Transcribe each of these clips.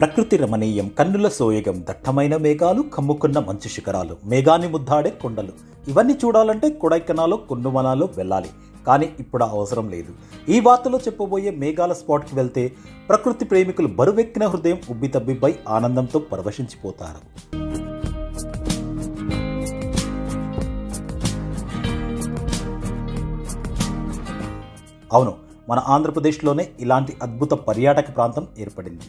ప్రకృతి రమణీయం, కన్నుల సోయగం, దట్టమైన మేఘాలు, కమ్ముకున్న మంచు శిఖరాలు, మేఘాన్ని ముద్దాడే కొండలు. ఇవన్నీ చూడాలంటే కొడైకెనాలో, కున్నుమనాలో వెళ్ళాలి. కానీ ఇప్పుడు అవసరం లేదు. ఈ వార్తలో చెప్పబోయే మేఘాల స్పాట్కి వెళ్తే ప్రకృతి ప్రేమికులు బరువెక్కిన హృదయం ఉబ్బితబ్బిపై ఆనందంతో పరవశించిపోతారు. అవును, మన ఆంధ్రప్రదేశ్లోనే ఇలాంటి అద్భుత పర్యాటక ప్రాంతం ఏర్పడింది.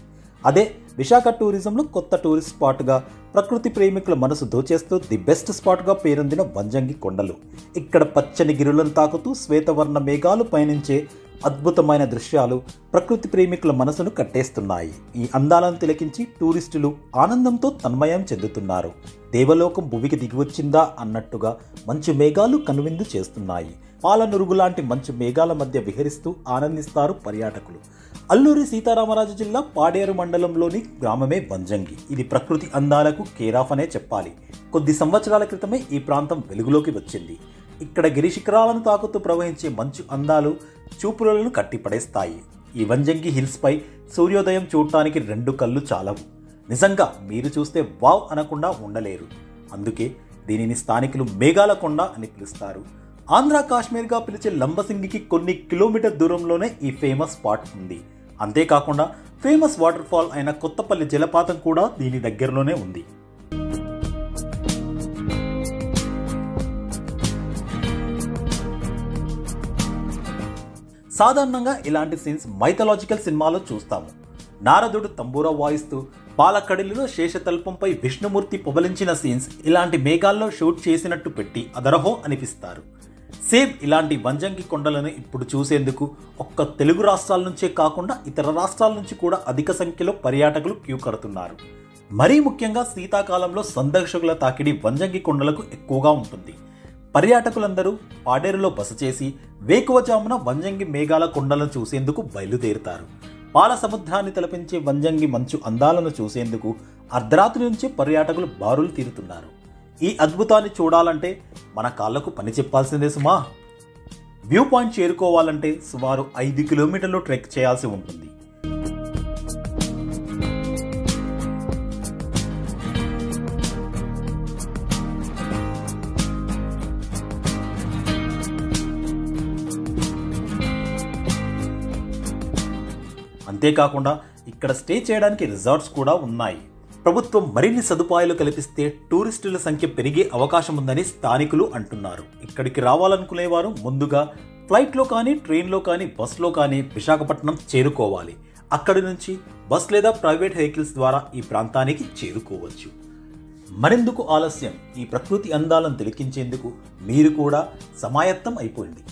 అదే విశాఖ టూరిజంలో కొత్త టూరిస్ట్ స్పాట్గా, ప్రకృతి ప్రేమికుల మనసు దోచేస్తూ ది బెస్ట్ స్పాట్గా పేరొందిన వంజంగి కొండలు. ఇక్కడ పచ్చని గిరులను తాకుతూ శ్వేతవర్ణ మేఘాలు పయనించే అద్భుతమైన దృశ్యాలు ప్రకృతి ప్రేమికుల మనసును కట్టేస్తున్నాయి. ఈ అందాలను తిలకించి టూరిస్టులు ఆనందంతో తన్మయం చెందుతున్నారు. దేవలోకం భువికి దిగివచ్చిందా అన్నట్టుగా మంచు మేఘాలు కనువిందు చేస్తున్నాయి. పాల నురుగు లాంటి మంచు మేఘాల మధ్య విహరిస్తూ ఆనందిస్తారు పర్యాటకులు. అల్లూరి సీతారామరాజు జిల్లా పాడేరు మండలంలోని గ్రామమే వంజంగి. ఇది ప్రకృతి అందాలకు కేరాఫ్ అనే చెప్పాలి. కొద్ది సంవత్సరాల క్రితమే ఈ ప్రాంతం వెలుగులోకి వచ్చింది. ఇక్కడ గిరిశిఖరాలను తాకుతూ ప్రవహించే మంచు అందాలు చూపులను కట్టిపడేస్తాయి. ఈ వంజంగి హిల్స్ పై సూర్యోదయం చూడటానికి రెండు కళ్ళు చాలవు. నిజంగా మీరు చూస్తే వావ్ అనకుండా ఉండలేరు. అందుకే దీనిని స్థానికులు మేఘాల కొండ అని పిలుస్తారు. ఆంధ్ర కాశ్మీర్గా పిలిచే లంబసింగికి కొన్ని కిలోమీటర్ దూరంలోనే ఈ ఫేమస్ స్పాట్ ఉంది. అంతేకాకుండా ఫేమస్ వాటర్ ఫాల్ అయిన కొత్తపల్లి జలపాతం కూడా దీని దగ్గరలోనే ఉంది. సాధారణంగా ఇలాంటి సీన్స్ మైథలాజికల్ సినిమాలో చూస్తాము. నారదుడు తంబూరా వాయిస్తూ పాలకడలిలో శేషతల్పంపై విష్ణుమూర్తి పొబలించిన సీన్స్ ఇలాంటి మేఘాల్లో షూట్ చేసినట్టు పెట్టి అదరహో అనిపిస్తారు. సేమ్ ఇలాంటి వంజంగి కొండలను ఇప్పుడు చూసేందుకు ఒక్క తెలుగు రాష్ట్రాల నుంచే కాకుండా ఇతర రాష్ట్రాల నుంచి కూడా అధిక సంఖ్యలో పర్యాటకులు క్యూ కడుతున్నారు. మరీ ముఖ్యంగా శీతాకాలంలో సందర్శకుల తాకిడి వంజంగి కొండలకు ఎక్కువగా ఉంటుంది. పర్యాటకులందరూ పాడేరులో బస చేసి వేకువజామున వంజంగి మేఘాల కొండలను చూసేందుకు బయలుదేరుతారు. పాల సముద్రాన్ని తలపించే వంజంగి మంచు అందాలను చూసేందుకు అర్ధరాత్రి నుంచి పర్యాటకులు బారులు తీరుతున్నారు. ఈ అద్భుతాన్ని చూడాలంటే మన కాళ్లకు పని చెప్పాల్సిందే సుమా. వ్యూ పాయింట్ చేరుకోవాలంటే సుమారు 5 కిలోమీటర్లు ట్రెక్ చేయాల్సి ఉంటుంది. అంతేకాకుండా ఇక్కడ స్టే చేయడానికి రిసార్ట్స్ కూడా ఉన్నాయి. ప్రభుత్వం మరిన్ని సదుపాయాలు కల్పిస్తే టూరిస్టుల సంఖ్య పెరిగే అవకాశం ఉందని స్థానికులు అంటున్నారు. ఇక్కడికి రావాలనుకునేవారు ముందుగా ఫ్లైట్లో కానీ, ట్రైన్లో కానీ, బస్లో కానీ విశాఖపట్నం చేరుకోవాలి. అక్కడి నుంచి బస్ లేదా ప్రైవేట్ వెహికల్స్ ద్వారా ఈ ప్రాంతానికి చేరుకోవచ్చు. మరెందుకు ఆలస్యం? ఈ ప్రకృతి అందాలను తిలకించేందుకు మీరు కూడా సమాయత్తం అయిపోయింది.